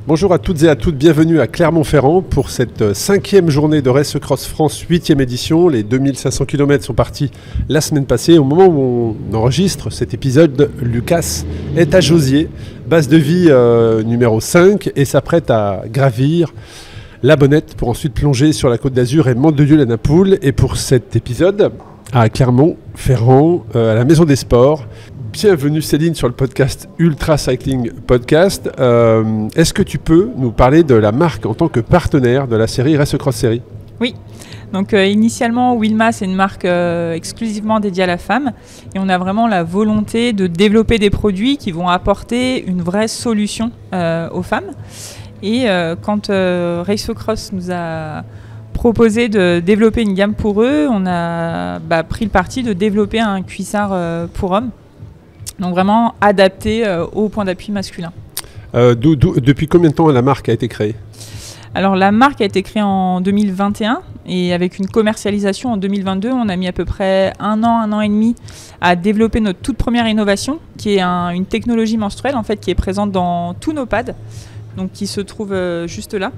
Bonjour à toutes et à toutes, bienvenue à Clermont-Ferrand pour cette 5e journée de Race Cross France 8e édition. Les 2500 km sont partis la semaine passée. Au moment où on enregistre cet épisode, Lucas est à Josier, base de vie numéro 5, et s'apprête à gravir la Bonnette pour ensuite plonger sur la Côte d'Azur et Mandelieu-la-Napoule. Et pour cet épisode, à Clermont-Ferrand, à la Maison des Sports. Bienvenue Céline sur le podcast Ultra Cycling Podcast. Est-ce que tu peux nous parler de la marque en tant que partenaire de la série Race Cross Series ? Oui, donc initialement Wilma c'est une marque exclusivement dédiée à la femme et on a vraiment la volonté de développer des produits qui vont apporter une vraie solution aux femmes. Et quand Race Cross nous a proposé de développer une gamme pour eux, on a pris le parti de développer un cuissard pour hommes. Donc vraiment adapté au point d'appui masculin. Depuis combien de temps la marque a été créée ? Alors la marque a été créée en 2021 et avec une commercialisation en 2022, on a mis à peu près un an et demi à développer notre toute première innovation qui est une technologie menstruelle en fait, qui est présente dans tous nos pads, donc qui se trouve juste là.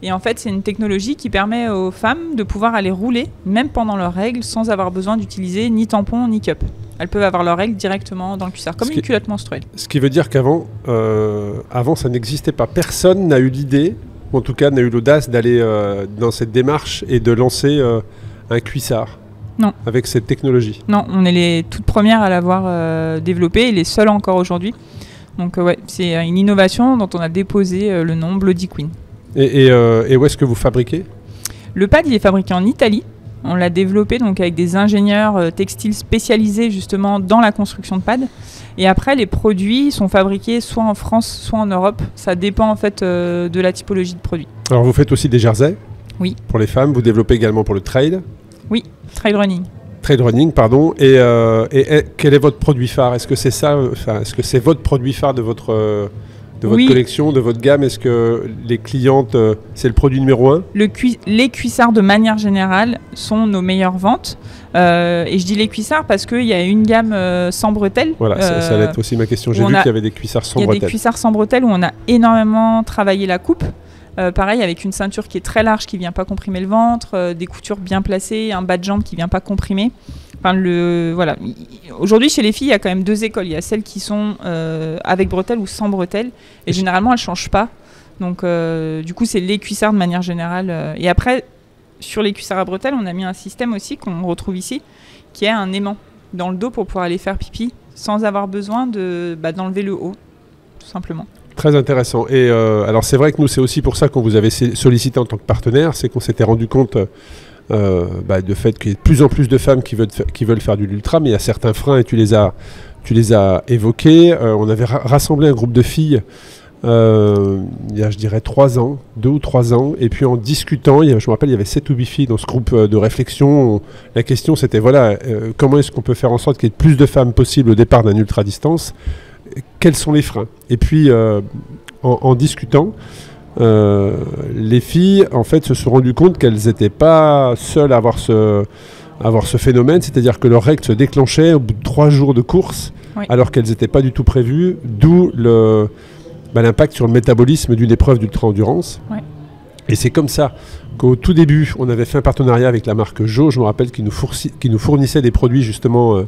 Et en fait, c'est une technologie qui permet aux femmes de pouvoir aller rouler, même pendant leurs règles, sans avoir besoin d'utiliser ni tampon ni cup. Elles peuvent avoir leurs règles directement dans le cuissard, comme une culotte menstruelle. Ce qui veut dire qu'avant, ça n'existait pas. Personne n'a eu l'idée, ou en tout cas n'a eu l'audace d'aller dans cette démarche et de lancer un cuissard. Non. Avec cette technologie. Non, on est les toutes premières à l'avoir développée et les seules encore aujourd'hui. Donc ouais, c'est une innovation dont on a déposé le nom Bloody Queen. Et où est-ce que vous fabriquez ? Le pad, il est fabriqué en Italie. On l'a développé donc avec des ingénieurs textiles spécialisés justement dans la construction de pads. Et après, les produits sont fabriqués soit en France, soit en Europe. Ça dépend en fait de la typologie de produit. Alors vous faites aussi des jerseys ? Oui. Pour les femmes, vous développez également pour le trail ? Oui, trail running. Trail running, pardon. Et quel est votre produit phare ? Est-ce que c'est ça, est-ce que c'est votre produit phare de votre collection, de votre gamme? Est-ce que les clientes, c'est le produit numéro 1 ? Les cuissards, de manière générale, sont nos meilleures ventes. Et je dis les cuissards parce qu'il y a une gamme sans bretelles. Voilà, ça allait être aussi ma question. J'ai vu qu'il y avait des cuissards sans bretelles. Il y a des cuissards sans bretelles où on a énormément travaillé la coupe. Pareil, avec une ceinture qui est très large, qui ne vient pas comprimer le ventre, des coutures bien placées, un bas de jambe qui ne vient pas comprimer. Enfin, voilà. Aujourd'hui, chez les filles, il y a quand même deux écoles. Il y a celles qui sont avec bretelles ou sans bretelles. Et généralement, elles ne changent pas. Donc, du coup, c'est les cuissards de manière générale. Et après, sur les cuissards à bretelles, on a mis un système aussi qu'on retrouve ici, qui est un aimant dans le dos pour pouvoir aller faire pipi sans avoir besoin d'enlever le haut, tout simplement. Très intéressant. Et alors, c'est vrai que nous, c'est aussi pour ça qu'on vous avait sollicité en tant que partenaire. C'est qu'on s'était rendu compte de fait qu'il y a de plus en plus de femmes qui veulent faire de l'ultra, mais il y a certains freins et tu les as évoqués. On avait rassemblé un groupe de filles il y a, je dirais, 2 ou 3 ans, et puis en discutant, je me rappelle, il y avait 7 ou 8 filles dans ce groupe de réflexion. La question, c'était, comment est-ce qu'on peut faire en sorte qu'il y ait plus de femmes possible au départ d'un ultra-distance ? Quels sont les freins ? Et puis, en discutant, les filles, en fait, se sont rendues compte qu'elles n'étaient pas seules à avoir ce phénomène, c'est-à-dire que leurs règles se déclenchaient au bout de 3 jours de course, oui, alors qu'elles n'étaient pas du tout prévues, d'où l'impact sur le métabolisme d'une épreuve d'ultra-endurance. Oui. Et c'est comme ça qu'au tout début, on avait fait un partenariat avec la marque Jo, je me rappelle, qui nous fournissait des produits justement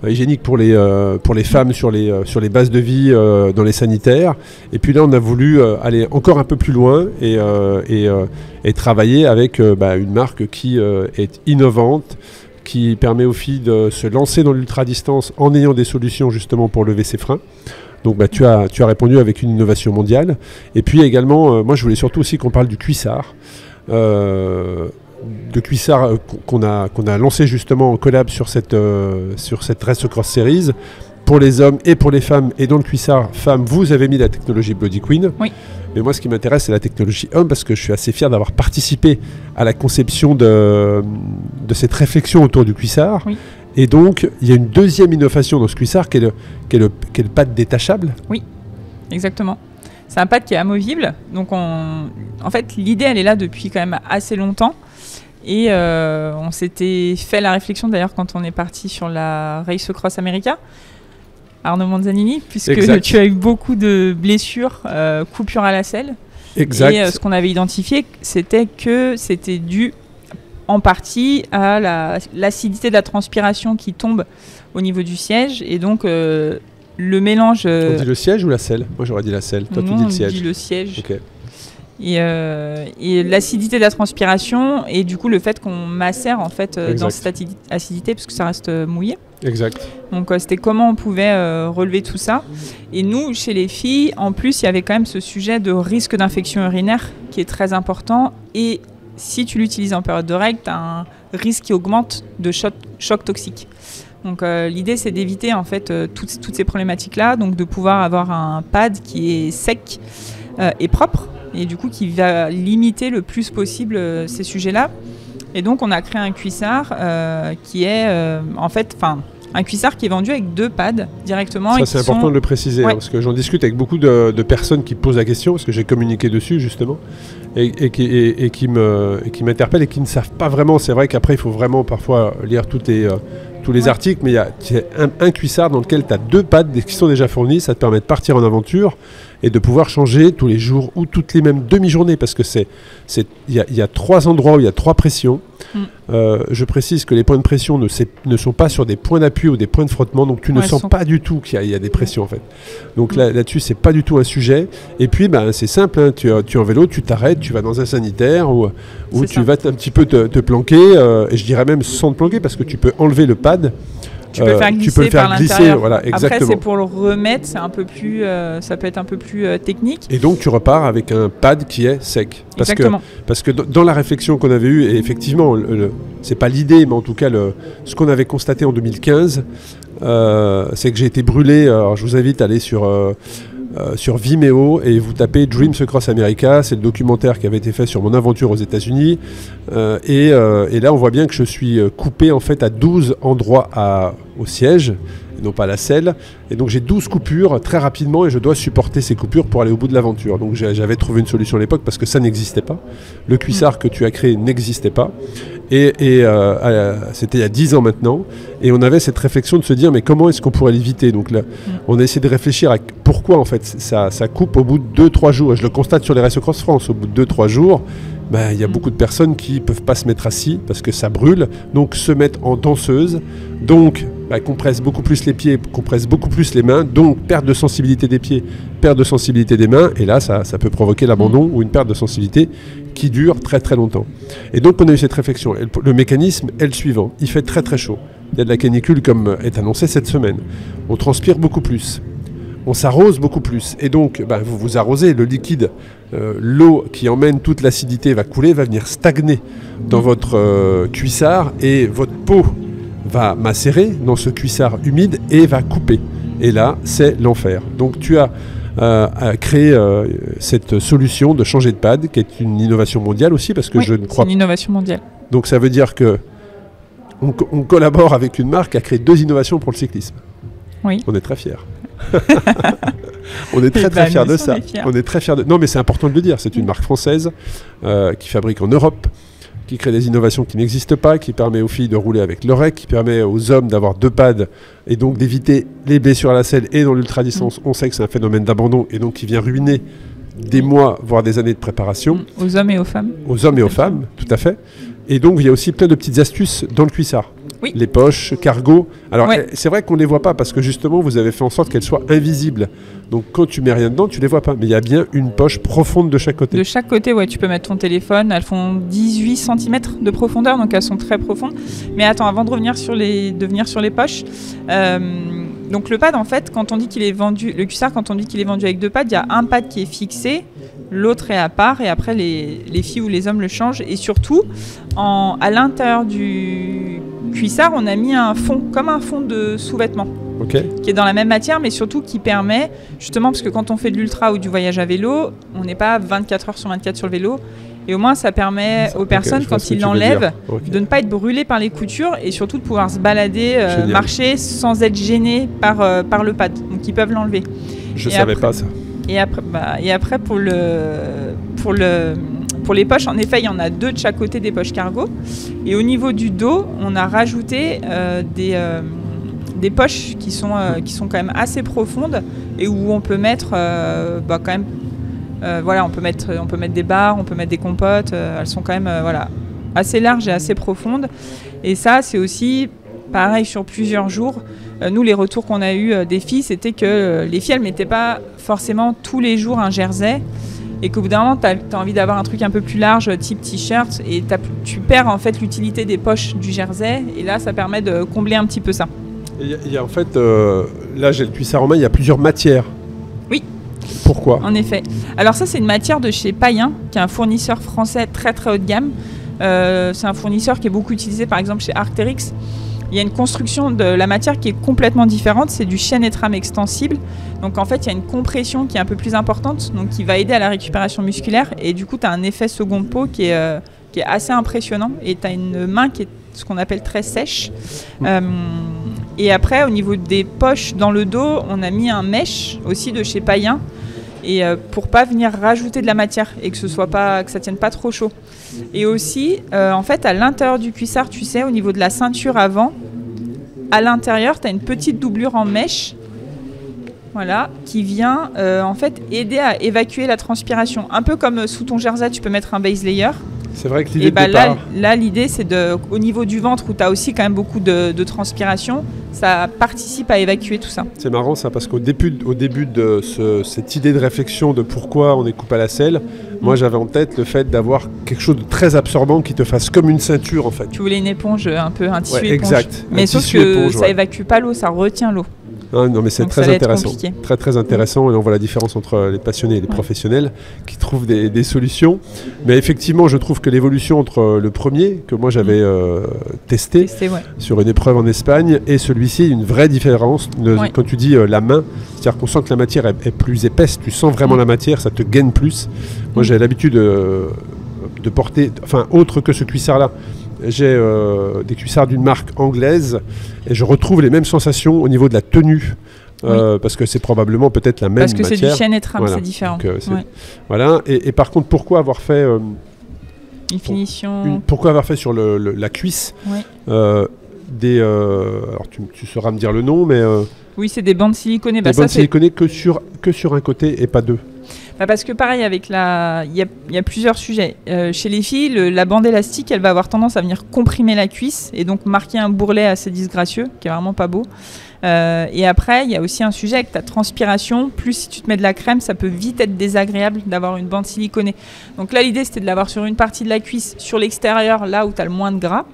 hygiéniques pour les femmes sur les bases de vie dans les sanitaires. Et puis là, on a voulu aller encore un peu plus loin et travailler avec une marque qui est innovante, qui permet aux filles de se lancer dans l'ultra-distance en ayant des solutions justement pour lever ses freins. Donc tu as répondu avec une innovation mondiale. Et puis également, moi je voulais surtout aussi qu'on parle du cuissard. De cuissard qu'on a lancé justement en collab sur cette Race Cross Series pour les hommes et pour les femmes. Et dans le cuissard femmes, vous avez mis la technologie Bloody Queen. Oui. Mais moi, ce qui m'intéresse, c'est la technologie homme, parce que je suis assez fier d'avoir participé à la conception de cette réflexion autour du cuissard. Oui. Et donc, il y a une deuxième innovation dans ce cuissard qui est le pad détachable. Oui, exactement. C'est un pad qui est amovible. Donc, en fait, l'idée, elle est là depuis quand même assez longtemps. Et on s'était fait la réflexion, d'ailleurs, quand on est parti sur la Race Cross America. Arnaud Manzanini, puisque Exact. tu as eu beaucoup de blessures, coupures à la selle. Exact. Et ce qu'on avait identifié, c'était que c'était dû en partie à l'acidité de la transpiration qui tombe au niveau du siège. Et donc, le mélange... On dit le siège ou la selle? Moi, j'aurais dit la selle. Toi, tu dis le siège. On dit le siège. Ok. Et l'acidité de la transpiration et du coup le fait qu'on macère en fait dans cette acidité parce que ça reste mouillé. Exact. Donc c'était comment on pouvait relever tout ça. Et nous, chez les filles, en plus, il y avait quand même ce sujet de risque d'infection urinaire qui est très important. Et si tu l'utilises en période de règles, tu as un risque qui augmente de choc toxique. Donc l'idée, c'est d'éviter en fait toutes ces problématiques-là, donc de pouvoir avoir un pad qui est sec et propre. Et du coup qui va limiter le plus possible ces sujets-là. Et donc on a créé un cuissard qui est un cuissard qui est vendu avec 2 pads directement. Ça, c'est important de le préciser, ouais. Parce que j'en discute avec beaucoup de personnes qui posent la question, parce que j'ai communiqué dessus justement, et qui m'interpellent et qui ne savent pas vraiment. C'est vrai qu'après, il faut vraiment parfois lire tous les articles, mais il y a un cuissard dans lequel tu as 2 pads qui sont déjà fournis. Ça te permet de partir en aventure et de pouvoir changer tous les jours ou toutes les mêmes demi-journées, parce que il y a 3 endroits où il y a 3 pressions. Je précise que les points de pression ne sont pas sur des points d'appui ou des points de frottement, donc tu ne sens pas du tout qu'il y a des pressions en fait. Donc là-dessus, c'est pas du tout un sujet. Et puis, c'est simple, hein, tu es en vélo, tu t'arrêtes, tu vas dans un sanitaire ou tu vas un petit peu te planquer, et je dirais même sans te planquer, parce que tu peux enlever le pad. Tu peux le faire glisser, par l'intérieur. Voilà, exactement. Après, c'est pour le remettre, c'est un peu plus, ça peut être un peu plus technique. Et donc, tu repars avec un pad qui est sec. Parce que dans la réflexion qu'on avait eue, et effectivement, c'est pas l'idée, mais en tout cas, ce qu'on avait constaté en 2015, c'est que j'ai été brûlé. Alors, je vous invite à aller sur Vimeo et vous tapez Dreams Across America. C'est le documentaire qui avait été fait sur mon aventure aux États-Unis. Et là, on voit bien que je suis coupé en fait à 12 endroits au siège, et non pas à la selle. Et donc j'ai 12 coupures très rapidement et je dois supporter ces coupures pour aller au bout de l'aventure. Donc j'avais trouvé une solution à l'époque parce que ça n'existait pas. Le cuissard que tu as créé n'existait pas. Et c'était il y a 10 ans maintenant. Et on avait cette réflexion de se dire mais comment est-ce qu'on pourrait l'éviter? Donc là, on a essayé de réfléchir à pourquoi en fait ça coupe au bout de 2-3 jours. Et je le constate sur les Race Cross France. Au bout de 2-3 jours, y a beaucoup de personnes qui ne peuvent pas se mettre assis parce que ça brûle. Donc se mettre en danseuse. Donc compresse beaucoup plus les pieds, compresse beaucoup plus les mains. Donc perte de sensibilité des pieds, perte de sensibilité des mains. Et là, ça peut provoquer l'abandon ou une perte de sensibilité qui dure très très longtemps. Et donc on a eu cette réflexion. Et le mécanisme est le suivant. Il fait très très chaud. Il y a de la canicule comme est annoncé cette semaine. On transpire beaucoup plus. On s'arrose beaucoup plus. Et donc, vous vous arrosez, le liquide, l'eau qui emmène toute l'acidité va couler, va venir stagner dans votre cuissard et votre peau va macérer dans ce cuissard humide et va couper. Et là, c'est l'enfer. Donc tu as créé cette solution de changer de pad, qui est une innovation mondiale aussi, parce que je ne crois pas. C'est une innovation mondiale. Donc ça veut dire que on collabore avec une marque à créer 2 innovations pour le cyclisme. Oui. On est très fiers. On est très fiers de ça. On est très fiers de... Non, mais c'est important de le dire. C'est une marque française qui fabrique en Europe, qui crée des innovations qui n'existent pas, qui permet aux filles de rouler avec l'oreille, qui permet aux hommes d'avoir 2 pads et donc d'éviter les blessures à la selle. Et dans l'ultra-distance, on sait que c'est un phénomène d'abandon et donc qui vient ruiner des mois, voire des années de préparation. Aux hommes et aux femmes. Aux hommes et aux femmes, tout à fait. Et donc, il y a aussi plein de petites astuces dans le cuissard. Oui. Les poches, cargo. Alors, c'est vrai qu'on ne les voit pas parce que justement, vous avez fait en sorte qu'elles soient invisibles. Donc, quand tu mets rien dedans, tu ne les vois pas. Mais il y a bien une poche profonde de chaque côté. De chaque côté, tu peux mettre ton téléphone. Elles font 18 cm de profondeur, donc elles sont très profondes. Mais attends, avant de venir sur les poches, donc le pad, en fait, quand on dit qu'il est vendu, le cuissard, quand on dit qu'il est vendu avec 2 pads, il y a un pad qui est fixé, l'autre est à part, et après les filles ou les hommes le changent. Et surtout, à l'intérieur du cuissard, on a mis un fond, comme un fond de sous-vêtement. Qui est dans la même matière, mais surtout qui permet, justement, parce que quand on fait de l'ultra ou du voyage à vélo, on n'est pas 24 heures sur 24 sur le vélo. Et au moins, ça permet aux personnes, quand ils l'enlèvent, de ne pas être brûlés par les coutures et surtout de pouvoir se balader, marcher sans être gênés par le pad. Donc, ils peuvent l'enlever. Je ne savais pas ça. Et après pour les poches, en effet, il y en a 2 de chaque côté des poches cargo. Et au niveau du dos, on a rajouté des poches qui sont quand même assez profondes et où on peut mettre quand même voilà, on peut mettre des barres, on peut mettre des compotes, elles sont quand même voilà, assez larges et assez profondes. Et ça, c'est aussi pareil sur plusieurs jours. Nous, les retours qu'on a eu des filles, c'était que les filles, elles ne mettaient pas forcément tous les jours un jersey et qu'au bout d'un moment, tu as envie d'avoir un truc un peu plus large, type t-shirt, et tu perds en fait l'utilité des poches du jersey, et là, ça permet de combler un petit peu ça. Il y a en fait, là j'ai le cuissard en main, il y a plusieurs matières. Oui. Pourquoi ? En effet. Alors ça, c'est une matière de chez Payen, qui est un fournisseur français très très haut de gamme. C'est un fournisseur qui est beaucoup utilisé par exemple chez Arc'teryx. Il y a une construction de la matière qui est complètement différente, c'est du chaîne et trame extensible. Donc en fait, il y a une compression qui est un peu plus importante, donc qui va aider à la récupération musculaire. Et du coup, tu as un effet seconde peau qui est assez impressionnant. Et tu as une main qui est ce qu'on appelle très sèche. Et après, au niveau des poches dans le dos, on a mis un mesh aussi de chez Payen. Et pour pas venir rajouter de la matière et que ça tienne pas trop chaud. Et aussi, en fait, à l'intérieur du cuissard, tu sais, au niveau de la ceinture avant, à l'intérieur, tu as une petite doublure en mèche, voilà, qui vient en fait aider à évacuer la transpiration. Un peu comme sous ton jersey, tu peux mettre un base layer. C'est vrai que l'idée de départ... Là, l'idée, c'est au niveau du ventre, où tu as aussi quand même beaucoup de transpiration, ça participe à évacuer tout ça. C'est marrant ça, parce qu'au début de cette idée de réflexion de pourquoi on est coupe à la selle, moi j'avais en tête le fait d'avoir quelque chose de très absorbant qui te fasse comme une ceinture en fait. Tu voulais une éponge, un tissu éponge. Exact. Mais sauf que ça évacue pas l'eau, ça retient l'eau. Non mais c'est très intéressant, très intéressant, et on voit la différence entre les passionnés et les professionnels qui trouvent des solutions. Mais effectivement, je trouve que l'évolution entre le premier que moi j'avais testé sur une épreuve en Espagne et celui-ci, il y a une vraie différence. Quand tu dis la main, c'est-à-dire qu'on sent que la matière est plus épaisse, tu sens vraiment la matière, ça te gaine plus. Moi j'ai l'habitude de porter, enfin autre que ce cuissard-là. J'ai des cuissards d'une marque anglaise et je retrouve les mêmes sensations au niveau de la tenue parce que c'est probablement peut-être la même matière. Parce que c'est du chaîne et trame, c'est différent. Donc, voilà. Et par contre, pourquoi avoir fait une finition pourquoi avoir fait sur la cuisse alors tu sauras me dire le nom, mais oui, c'est des bandes siliconées. Des bandes siliconées que sur un côté et pas deux. Parce que pareil, il y a plusieurs sujets. Chez les filles, la bande élastique, elle va avoir tendance à venir comprimer la cuisse et donc marquer un bourrelet assez disgracieux, qui est vraiment pas beau. Et après, il y a aussi un sujet avec ta transpiration. Plus si tu te mets de la crème, ça peut vite être désagréable d'avoir une bande siliconée. Donc là, l'idée, c'était de l'avoir sur une partie de la cuisse, sur l'extérieur, là où tu as le moins de gras,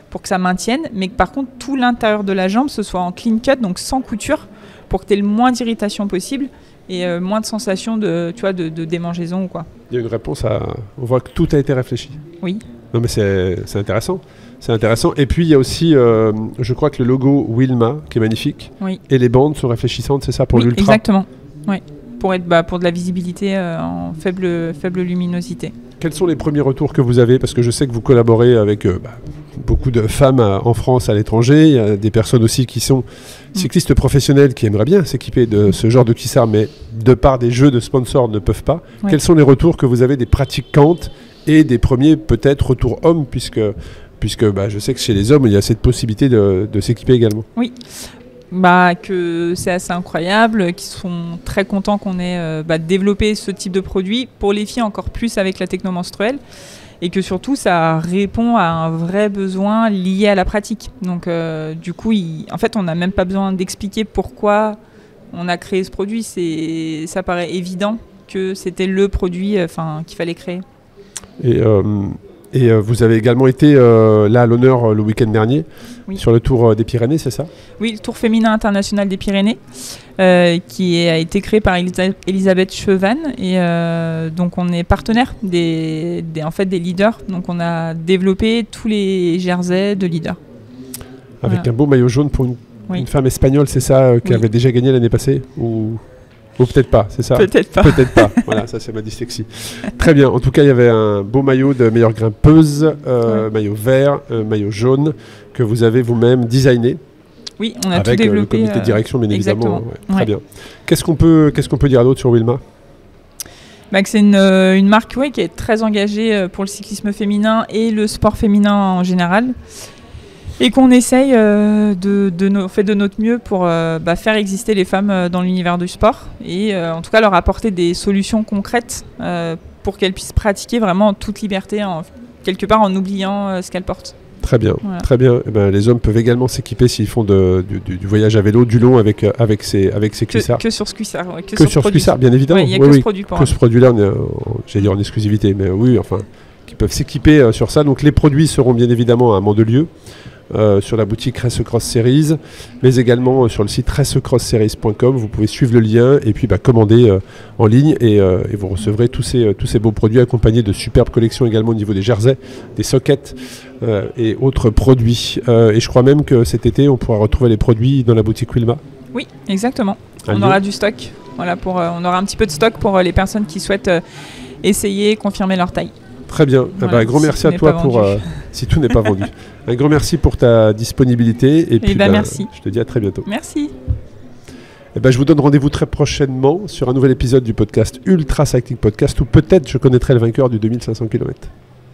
pour que ça maintienne. Mais que par contre, tout l'intérieur de la jambe, ce soit en clean cut, donc sans couture, pour que tu aies le moins d'irritation possible. Et moins de sensation de démangeaison ou quoi. Il y a une réponse on voit que tout a été réfléchi. Oui. Non mais c'est intéressant. C'est intéressant. Et puis il y a aussi, je crois que le logo Wilma, qui est magnifique, et les bandes sont réfléchissantes, c'est ça, pour l'ultra. Exactement. Oui. Pour de la visibilité en faible luminosité. Quels sont les premiers retours que vous avez ? Parce que je sais que vous collaborez avec beaucoup de femmes en France, à l'étranger. Il y a des personnes aussi qui sont cyclistes professionnels qui aimeraient bien s'équiper de ce genre de cuissard, mais de par des jeux de sponsors ne peuvent pas. Quels sont les retours que vous avez des pratiquantes et des premiers peut-être retours hommes, puisque je sais que chez les hommes, il y a cette possibilité de s'équiper également. Oui. Que c'est assez incroyable, qu'ils sont très contents qu'on ait développé ce type de produit, pour les filles encore plus avec la technomenstruelle, et que surtout ça répond à un vrai besoin lié à la pratique. Donc du coup, en fait, on n'a même pas besoin d'expliquer pourquoi on a créé ce produit, ça paraît évident que c'était le produit qu'il fallait créer. Et vous avez également été là à l'honneur le week-end dernier sur le Tour des Pyrénées, c'est ça ? Oui, le Tour féminin international des Pyrénées, qui a été créé par Elisabeth Chevan. Et donc on est partenaire des leaders. Donc on a développé tous les jerseys de leaders. Avec un beau maillot jaune pour une femme espagnole, c'est ça, qui avait déjà gagné l'année passée ou peut-être pas, c'est ça ? Peut-être pas. Peut-être pas. Voilà, ça c'est ma dyslexie. Très bien. En tout cas, il y avait un beau maillot de meilleure grimpeuse, maillot vert, maillot jaune, que vous avez vous-même designé. Oui, on a tout développé. Avec le comité de direction, bien évidemment. Très bien. Qu'est-ce qu'on peut dire d'autre sur Wilma ? Que c'est une marque qui est très engagée pour le cyclisme féminin et le sport féminin en général. Et qu'on essaye fait de notre mieux pour faire exister les femmes dans l'univers du sport et en tout cas leur apporter des solutions concrètes pour qu'elles puissent pratiquer vraiment en toute liberté, quelque part en oubliant ce qu'elles portent. Très bien, voilà. Très bien. Eh ben, les hommes peuvent également s'équiper s'ils font du voyage à vélo, du long avec ces cuissards. Que sur ce cuissard, ouais, que sur ce cuissard, bien évidemment. Il n'y a que ce produit pour ce produit-là, j'allais dire en exclusivité, mais oui, enfin, qui peuvent s'équiper sur ça. Donc les produits seront bien évidemment à Mandelieu, sur la boutique Race Cross Series, mais également sur le site racecrossseries.com. Vous pouvez suivre le lien et puis commander en ligne et vous recevrez tous ces beaux produits accompagnés de superbes collections également au niveau des jerseys, des sockets et autres produits. Et je crois même que cet été, on pourra retrouver les produits dans la boutique Wilma. Oui, exactement. On aura du stock. Voilà, on aura un petit peu de stock pour les personnes qui souhaitent essayer, confirmer leur taille. Très bien. Voilà, un grand merci à toi pour si tout n'est pas vendu. Un grand merci pour ta disponibilité et puis merci. Je te dis à très bientôt. Merci. Je vous donne rendez-vous très prochainement sur un nouvel épisode du podcast Ultra Cycling Podcast où peut-être je connaîtrai le vainqueur du 2500 km.